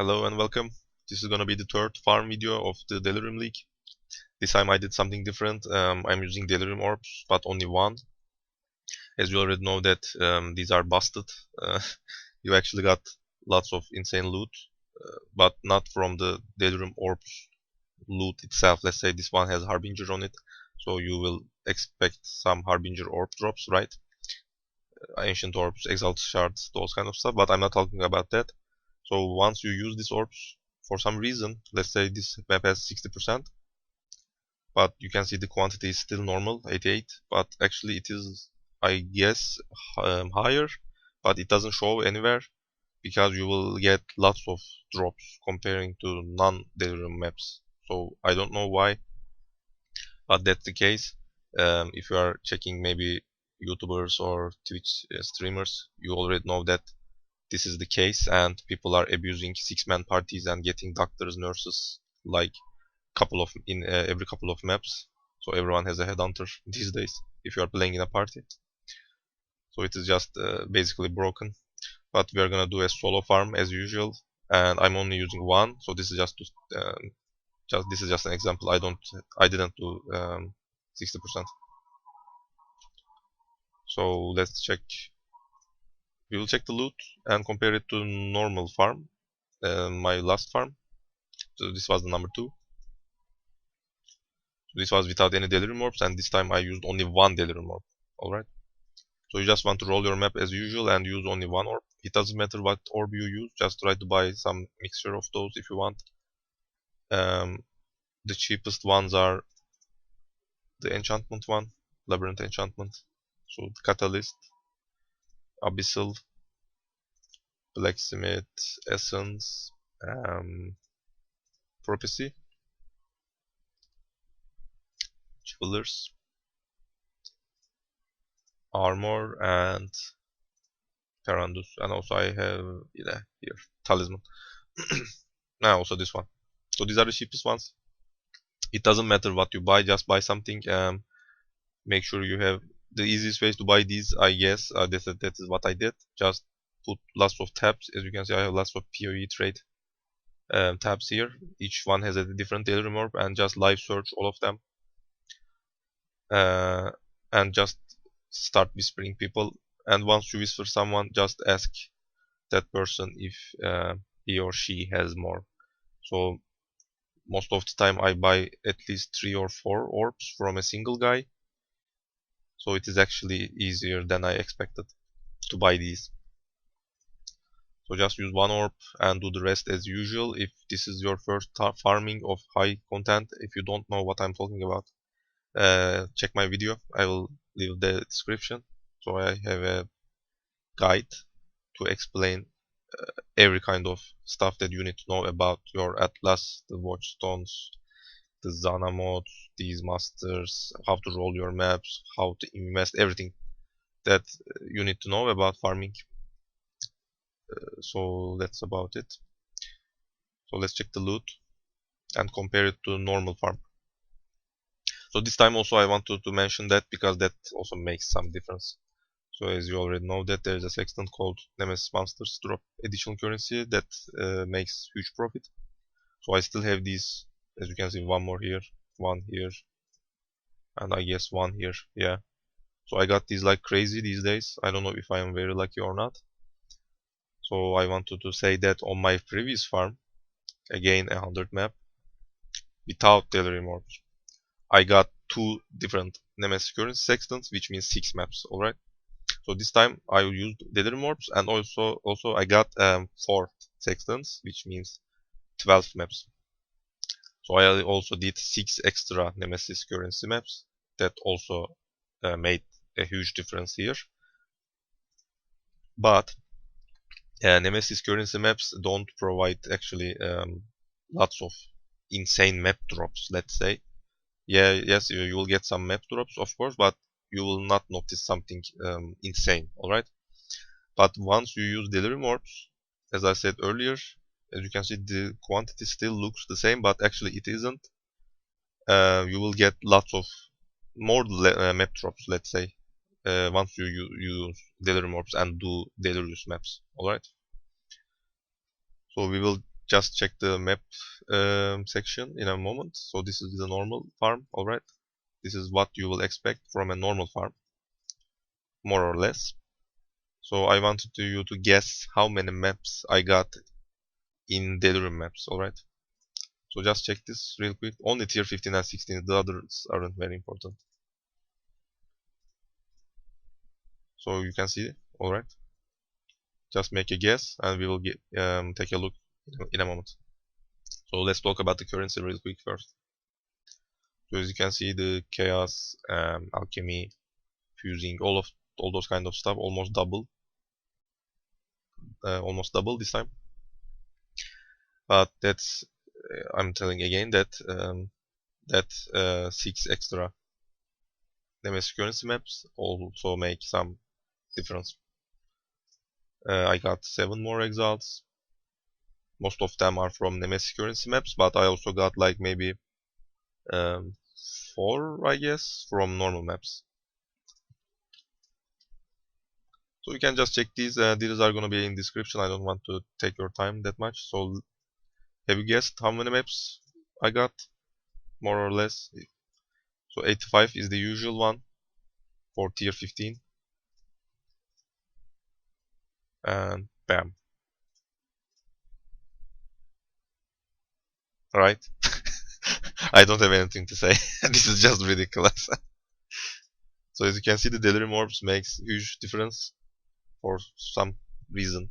Hello and welcome. This is gonna be the third farm video of the Delirium League. This time I did something different. I'm using Delirium orbs, but only one. As you already know that these are busted. You actually got lots of insane loot, but not from the Delirium orbs loot itself. Let's say this one has Harbinger on it, so you will expect some Harbinger orb drops, right? Ancient orbs, exalted shards, those kind of stuff, but I'm not talking about that. So once you use these orbs, for some reason, let's say this map has 60%, but you can see the quantity is still normal, 88, but actually it is, I guess, higher, but it doesn't show anywhere, because you will get lots of drops comparing to non-Delirium maps. So I don't know why, but that's the case. If you are checking maybe YouTubers or Twitch streamers, you already know that this is the case, and people are abusing six-man parties and getting doctors, nurses, like every couple of maps. So everyone has a headhunter these days if you are playing in a party. So it is just basically broken. But we are gonna do a solo farm as usual, and I'm only using one. So this is just an example. I didn't do 60%. So let's check. We will check the loot and compare it to normal farm, my last farm. So this was the number 2. This was without any Delirium orbs, and this time I used only one Delirium orb. Alright. So you just want to roll your map as usual and use only one orb. It doesn't matter what orb you use, just try to buy some mixture of those if you want. The cheapest ones are the enchantment one, Labyrinth enchantment. So the Catalyst, Abyssal, Blacksmith, Essence, Prophecy, Jewelers, Armor, and Perandus. And also I have here Talisman. Now also this one. So these are the cheapest ones. It doesn't matter what you buy, just buy something. Make sure you have the easiest ways to buy these, I guess. That is what I did. Just put lots of tabs. As you can see, I have lots of PoE trade tabs here. Each one has a different Delirium orb, and just live search all of them. And just start whispering people. And once you whisper someone, just ask that person if he or she has more. So most of the time I buy at least 3 or 4 orbs from a single guy. So it is actually easier than I expected to buy these. So just use one orb and do the rest as usual. If this is your first farming of high content, if you don't know what I'm talking about, check my video. I will leave the description. So I have a guide to explain every kind of stuff that you need to know about your Atlas, the Watchstones, the Zana modes, these masters, how to roll your maps, how to invest, everything that you need to know about farming. So that's about it. So let's check the loot and compare it to normal farm. So this time also I wanted to mention that because that also makes some difference. So as you already know that there is a sextant called Nemesis Monsters drop additional currency that makes huge profit. So I still have these, as you can see, one more here, one here, and I guess one here. Yeah. So I got these like crazy these days. I don't know if I am very lucky or not. So I wanted to say that on my previous farm, again a 100 map, without Delirium orbs, I got 2 different Nemesis Currency sextants, which means 6 maps. Alright. So this time I used Delirium orbs, and also I got 4 sextants, which means 12 maps. So I also did 6 extra Nemesis Currency maps that also made a huge difference here. But Nemesis Currency maps don't provide actually lots of insane map drops, let's say. Yeah, yes, you will get some map drops, of course, but you will not notice something insane, alright? But once you use Delirium orbs, as I said earlier, as you can see, the quantity still looks the same, but actually it isn't. You will get lots of more map drops, let's say, once you use Delirium orbs and do Delirious maps, alright? So we will just check the map section in a moment. So this is the normal farm, alright? This is what you will expect from a normal farm, more or less. So I wanted you to guess how many maps I got in Delirium maps, alright? So just check this real quick. Only tier 15 and 16, the others aren't very important. So you can see, alright? Just make a guess and we will take a look in a moment. So let's talk about the currency real quick first. So as you can see, the chaos, alchemy, fusing, all those kind of stuff almost double this time. But that's I'm telling again that 6 extra Nemesis Currency maps also make some difference. I got 7 more exalts. Most of them are from Nemesis Currency maps, but I also got like maybe 4, I guess, from normal maps. So you can just check these. These are gonna be in description. I don't want to take your time that much. So have you guessed how many maps I got? More or less. So 85 is the usual one for tier 15. And bam. Right? I don't have anything to say. This is just ridiculous. So as you can see, the Delirium orbs makes huge difference for some reason.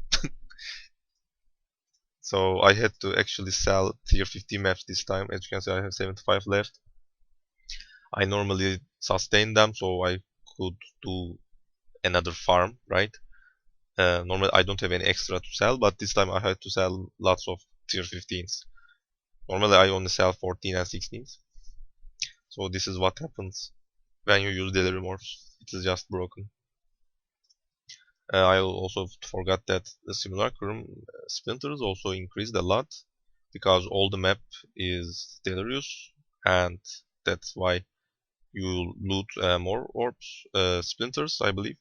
So I had to actually sell tier 50 maps this time. As you can see, I have 75 left. I normally sustain them, so I could do another farm, right? Normally I don't have any extra to sell, but this time I had to sell lots of tier 15s. Normally I only sell 14 and 16s. So this is what happens when you use Delirium orbs. It is just broken. I also forgot that the simulacrum splinters also increased a lot because all the map is Delirious, and that's why you loot more orbs, splinters, I believe.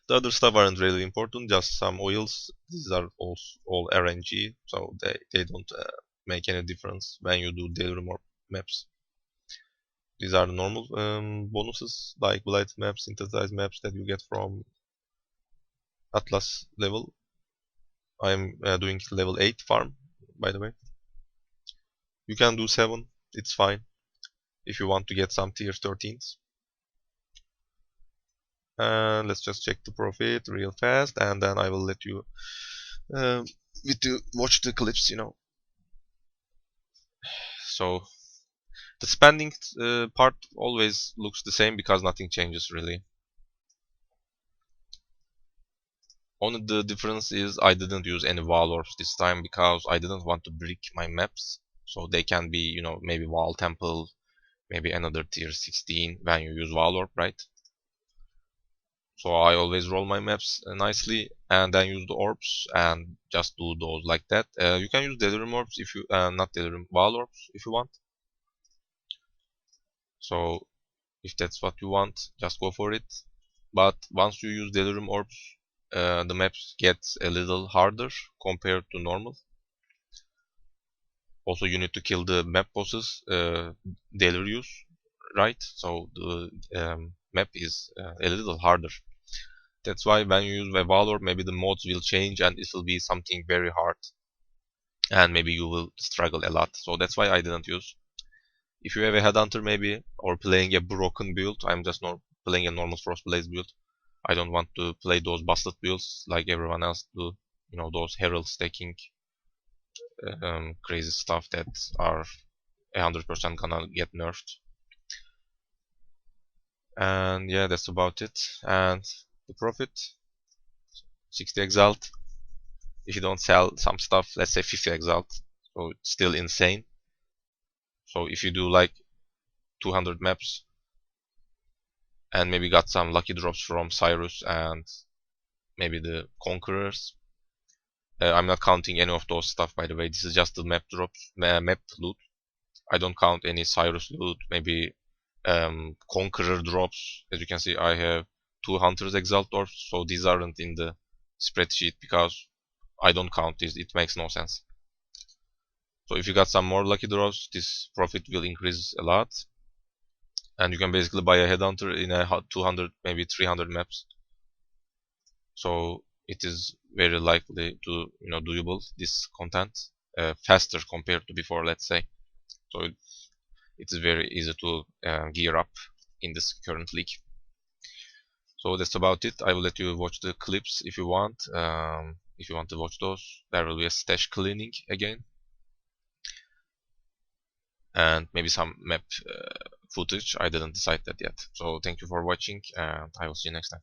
The other stuff aren't really important, just some oils. These are all RNG, so they don't make any difference when you do Delirium orb maps. These are the normal bonuses like blight maps, synthesized maps that you get from Atlas level. I'm doing level 8 farm, by the way. You can do 7, it's fine, if you want to get some tier 13s. And let's just check the profit real fast, and then I will let you watch the clips, you know. So the spending part always looks the same because nothing changes really. Only the difference is I didn't use any wall orbs this time because I didn't want to brick my maps, so they can be, you know, maybe wall temple, maybe another tier 16 when you use wall orb, right? So I always roll my maps nicely and then use the orbs and just do those like that. You can use Delirium orbs if you not Delirium, wall orbs if you want. So if that's what you want, just go for it. But once you use Delirium orbs, the maps get a little harder compared to normal. Also, you need to kill the map bosses, Delirious, right? So the map is a little harder. That's why when you use web orb, maybe the modes will change and it will be something very hard, and maybe you will struggle a lot. So that's why I didn't use. If you have a headhunter maybe, or playing a broken build, I'm just not playing a normal Frostblaze build. I don't want to play those busted builds like everyone else do. You know, those herald stacking crazy stuff that are 100% gonna get nerfed. And yeah, that's about it. And the profit, 60 exalt. If you don't sell some stuff, let's say 50 exalt, so it's still insane. So if you do like 200 maps and maybe got some lucky drops from Cyrus and maybe the Conquerors, I'm not counting any of those stuff, by the way. This is just the map drops, map loot. I don't count any Cyrus loot, maybe Conqueror drops. As you can see, I have 2 Hunters Exalt orbs, so these aren't in the spreadsheet because I don't count this, it makes no sense. So if you got some more lucky draws, this profit will increase a lot, and you can basically buy a headhunter in a 200 maybe 300 maps. So it is very likely to doable, this content, faster compared to before, let's say. So it is very easy to gear up in this current league. So that's about it. I will let you watch the clips if you want. If you want to watch those, there will be a stash cleaning again, and maybe some map footage. I didn't decide that yet. So thank you for watching, and I will see you next time.